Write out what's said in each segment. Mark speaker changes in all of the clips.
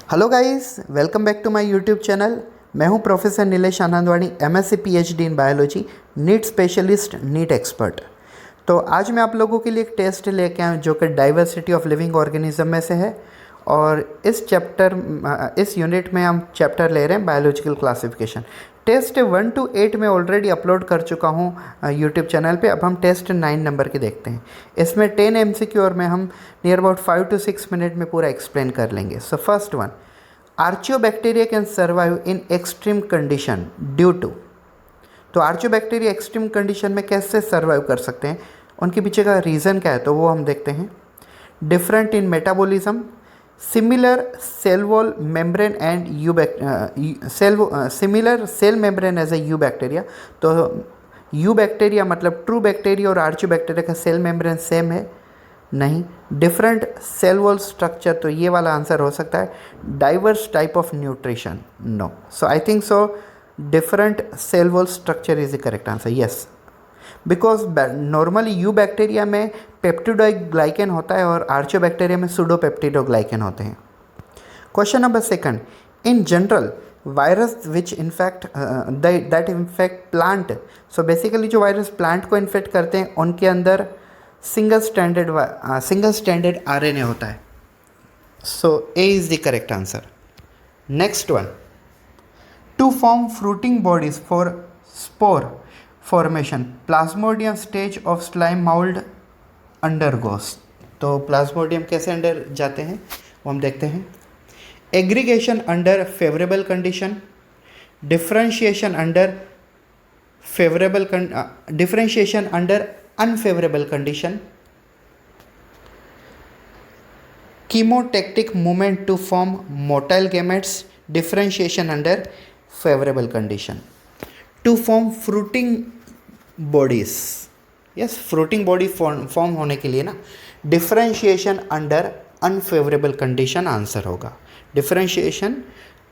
Speaker 1: Hello guys, welcome back to my YouTube channel. मैं हूं professor Nilesh Anandwani, MSc PhD in biology, NEET specialist, NEET expert. तो आज मैं आप लोगों के लिए एक टेस्ट लेके आया हूं जो कि डाइवर्सिटी ऑफ लिविंग ऑर्गेनिज्म में से है। और इस यूनिट में हम चैप्टर ले रहे हैं बायोलॉजिकल क्लासिफिकेशन। टेस्ट 1 to 8 में ऑलरेडी अपलोड कर चुका हूँ यूट्यूब चैनल पे। अब हम टेस्ट 9 नंबर के देखते हैं। इसमें 10 MCQ और में हम नियर अबाउट 5 to 6 मिनट में पूरा एक्सप्लेन कर लेंगे। So first one, archaebacteria can survive in extreme condition due to. तो आर्चियोबैक्टीरिया एक्सट्रीम कंडीशन में कैसे सर्वाइव कर सकते हैं, उनके पीछे का रीज़न क्या है, तो वो हम देखते हैं। Different in metabolism, similar cell wall membrane and similar cell membrane as a eubacteria. तो यू बैक्टीरिया मतलब ट्रू बैक्टीरिया और आर्चियोबैक्टीरिया का सेल मेम्ब्रेन सेम है? नहीं। डिफरेंट सेल वॉल स्ट्रक्चर, तो ये वाला आंसर हो सकता है। Diverse type of nutrition, no. So I think so different cell wall structure is the correct answer, yes. Because normally you bacteria में पेप्टिडोग्लाइकेन होता है और आर्चियोबैक्टीरिया में सूडोपेप्टिडोग्लाइकेन होते हैं। Question number second, in general virus which infect that infect plant. So basically जो virus plant को infect करते हैं उनके अंदर सिंगल स्टैंडर्ड RNA होता है। So a is the correct answer. Next one, to form fruiting bodies for spore formation plasmodium stage of slime mould undergoes. तो plasmodium कैसे अंडर जाते हैं वो हम देखते हैं। Aggregation under favourable condition, differentiation under unfavourable condition, chemotactic movement to form motile gametes, differentiation under favourable condition. To form fruiting bodies, yes, fruiting body form होने के लिए ना differentiation under unfavourable condition answer होगा। Differentiation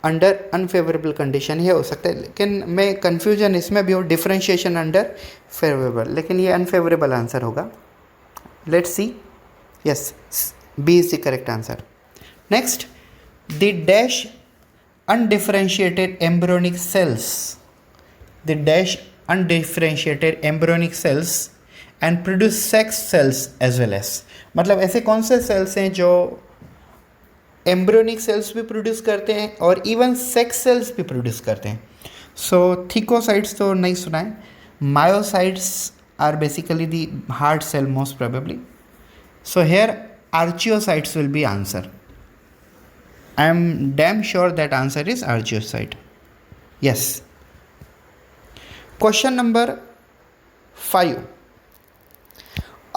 Speaker 1: under unfavourable condition ये हो सकता है, लेकिन मैं कन्फ्यूजन इसमें भी हो, डिफरेंशिएशन अंडर फेवरेबल, लेकिन ये अनफेवरेबल आंसर होगा। Let's see, yes, B is the correct answer. Next, the dash undifferentiated embryonic cells, the dash undifferentiated embryonic cells and produce sex cells as well as। मतलब ऐसे कौन से sales हैं जो embryonic sales भी produce करते हैं और इवन सेक्स सेल्स भी प्रोड्यूस करते हैं? सो थिकोसाइट्स तो नहीं सुना है। Myocytes are basically the heart cell most probably. So here archaeocytes will be answer. I am damn sure that answer is archaeocyte. Yes. Question number 5.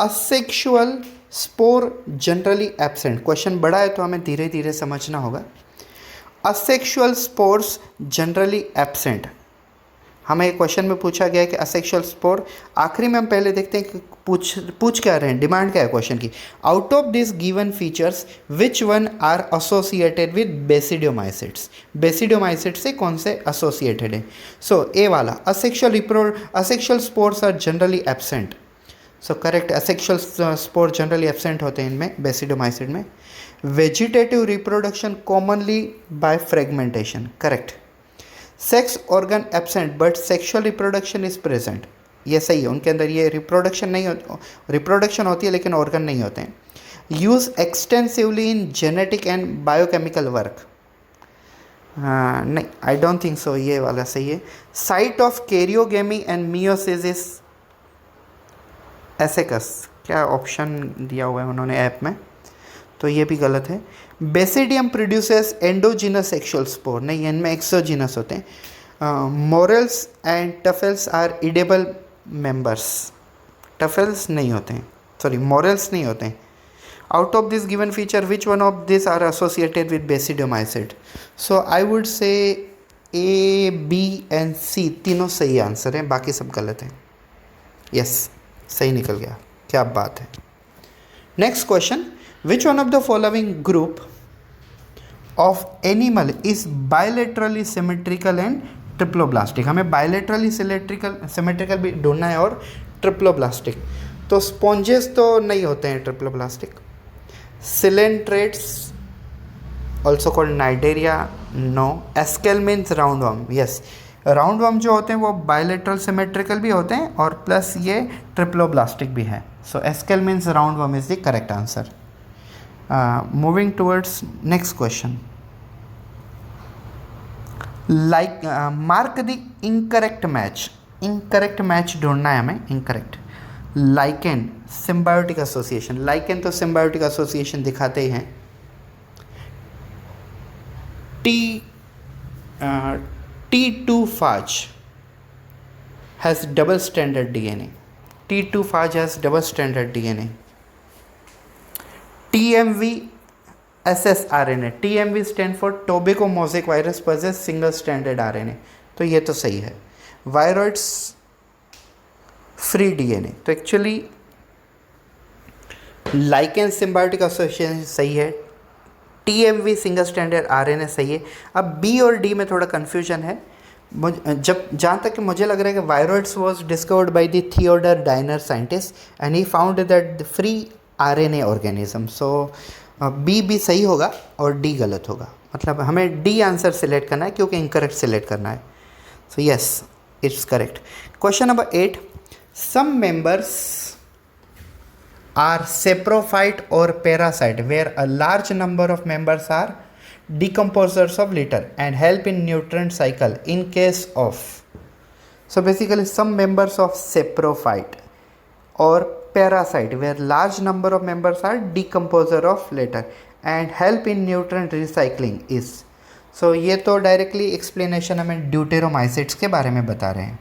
Speaker 1: Asexual spore generally absent. Question बड़ा है तो हमें धीरे धीरे समझना होगा। Asexual spores generally absent, हमें question में पूछा गया है कि असेक्सुअल स्पोर। आखिरी में हम पहले देखते हैं कि पूछ क्या रहे हैं, डिमांड क्या है क्वेश्चन की। Out of this given features which one are associated with basidiomycetes. Basidiomycetes से कौन से एसोसिएटेड है? सो ए वाला, asexual spores are generally absent. So correct, asexual spore generally absent होते हैं इनमें, बेसिडियोमाइसिट में। Vegetative reproduction commonly by fragmentation, correct. Sex organ absent but sexual reproduction is present, ये सही है। उनके अंदर ये रिप्रोडक्शन होती है लेकिन ऑर्गन नहीं होते हैं। Use extensively in genetic and biochemical work, नहीं, आई डोंट थिंक सो, ये वाला सही है। Site of karyogamy and meiosis ascus, क्या ऑप्शन दिया हुआ है उन्होंने ऐप में, तो ये भी गलत है। Basidium produces endogenous sexual spore, नहीं, इनमें एक्सोजिनस होते हैं। Morels and truffles are edible members, truffles नहीं होते हैं, सॉरी मोरल्स नहीं होते हैं। Out of this given feature which one of this are associated with basidiomycete? So I would say A, B and सी तीनों सही आंसर हैं, बाकी सब गलत हैं। यस, सही निकल गया, क्या बात है। Next question, which one of the following group of animal is bilaterally symmetrical and triploblastic? हमें bilaterally symmetrical भी ढूंढना है और ट्रिप्लोब्लास्टिक। तो स्पॉन्जेस तो नहीं होते हैं triploblastic. Coelenterates also called cnidaria, no. एस्केल means round worm, yes. Round worm जो होते हैं वो बायलेटरल सिमेट्रिकल भी होते हैं और प्लस ये ट्रिप्लोब्लास्टिक भी है. So Ascaris means round worm is the correct answer. Moving towards next question. Like mark the incorrect match. Incorrect match ढूंढना है हमें. Incorrect. Lichen symbiotic association. Lichen तो सिम्बायोटिक एसोसिएशन दिखाते ही हैं. T2-phage has double stranded DNA. T2-phage has double stranded DNA. TMV ssRNA. TMV stand for tobacco mosaic virus possess single stranded RNA. तो ये तो सही है. Viroids free DNA. तो एक्चुअली लाइकेन सिम्बायोटिक एसोसिएशन सही है. TMV सिंगल स्टैंडर्ड RNA सही है. अब B और D में थोड़ा कन्फ्यूजन है. जब जहाँ तक कि मुझे लग रहा है कि viroids was discovered by the Theodor Diener scientist and he found that the free RNA organism. So B भी सही होगा और D गलत होगा. मतलब हमें D आंसर सिलेक्ट करना है क्योंकि इनकरेक्ट सिलेक्ट करना है. So yes, it's correct. Question number 8. Some members are saprophyte or parasite where a large number of members are decomposers of litter and help in nutrient cycle in case of. So basically some members of saprophyte or parasite where large number of members are decomposer of litter and help in nutrient recycling is. So ये तो directly explanation हमें ड्यूटेरोमाइसिड्स के बारे में बता रहे हैं.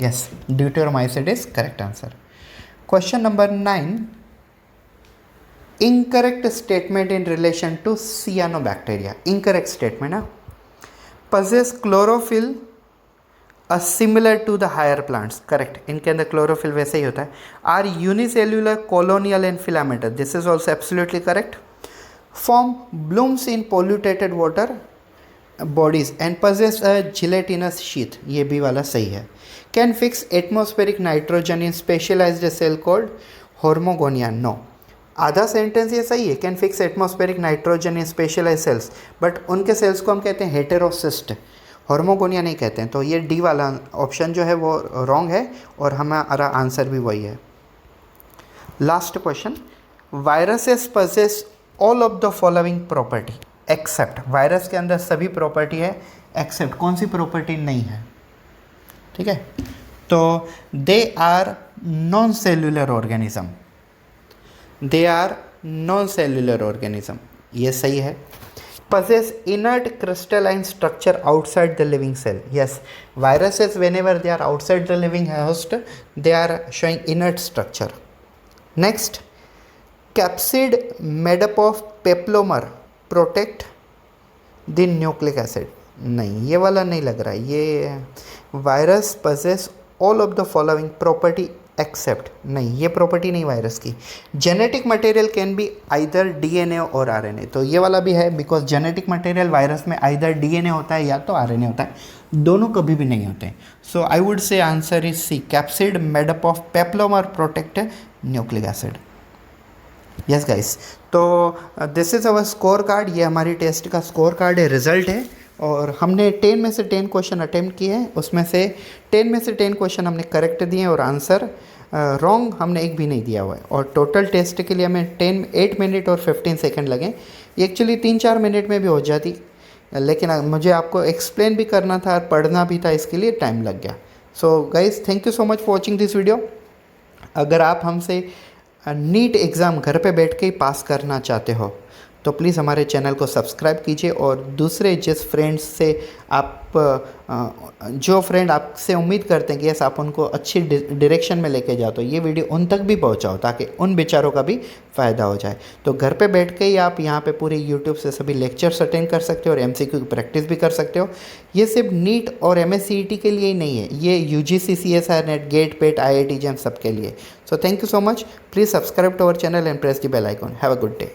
Speaker 1: Yes, deuteromycetes is correct answer. Question number 9. Incorrect statement in relation to cyanobacteria. Incorrect statement. Possess chlorophyll similar to the higher plants. Correct. इनके अंदर chlorophyll वैसे ही होता है. Are unicellular, colonial and filamentous. This is also absolutely correct. Form blooms in polluted water bodies and possess a gelatinous sheath. ये भी वाला सही है. Can fix atmospheric nitrogen in specialized cell called hormogonia. No. आधा sentence ये सही है. Can fix atmospheric nitrogen in specialise cells, but उनके सेल्स को हम कहते हैं हेटेरोसिस्ट, हार्मोगोनिया नहीं कहते हैं. तो ये डी वाला ऑप्शन जो है वो रॉन्ग है और हमारा आंसर भी वही है. Last question. Viruses possess all of the following property except. Virus के अंदर सभी प्रॉपर्टी है एक्सेप्ट कौन सी प्रॉपर्टी नहीं है. ठीक है, तो they are non cellular organism. They are non cellular organism, ये सही है. possess inert crystalline structure outside the living cell. Yes, viruses whenever they are outside the living host, they are showing inert structure. Next, capsid made up of peplomar protect the nucleic acid. नहीं, ये वाला नहीं लग रहा है. ये virus possess all of the following property except. नहीं, ये प्रॉपर्टी नहीं वायरस की. Genetic material can be either DNA और RNA. तो ये वाला भी है बिकॉज जेनेटिक मटेरियल वायरस में आइदर DNA होता है या तो RNA होता है, दोनों कभी भी नहीं होते. So I would say answer is C, capsid made up of peplomer protect nucleic acid. Yes guys, तो this is our score card. ये हमारी टेस्ट का स्कोर कार्ड है, रिजल्ट है. और हमने 10 में से 10 क्वेश्चन अटेम्प्ट किए हैं. उसमें से 10 में से 10 क्वेश्चन हमने करेक्ट दिए और आंसर रॉन्ग हमने एक भी नहीं दिया हुआ है. और टोटल टेस्ट के लिए हमें 8 मिनट और 15 सेकंड लगे. ये एक्चुअली 3-4 मिनट में भी हो जाती, लेकिन मुझे आपको एक्सप्लेन भी करना था और पढ़ना भी था, इसके लिए टाइम लग गया. So guys, thank you so much for watching this video. अगर आप हमसे नीट एग्ज़ाम घर पे बैठ के ही पास करना चाहते हो तो प्लीज़ हमारे चैनल को सब्सक्राइब कीजिए. और दूसरे जिस फ्रेंड्स से आप जो फ्रेंड आपसे उम्मीद करते हैं कि यस आप उनको अच्छी डायरेक्शन में लेके जाओ, तो ये वीडियो उन तक भी पहुंचाओ ताकि उन बेचारों का भी फ़ायदा हो जाए. तो घर पे बैठ के ही आप यहाँ पे पूरे यूट्यूब से सभी लेक्चर्स अटेंड कर सकते हो और MCQ की प्रैक्टिस भी कर सकते हो. ये सिर्फ नीट और MSCET के लिए ही नहीं है, ये UGC, CSIR, NET, GATE, PET, IIT JAM सबके लिए. So thank you so much. Please subscribe to our channel and press the bell icon. Have a good day.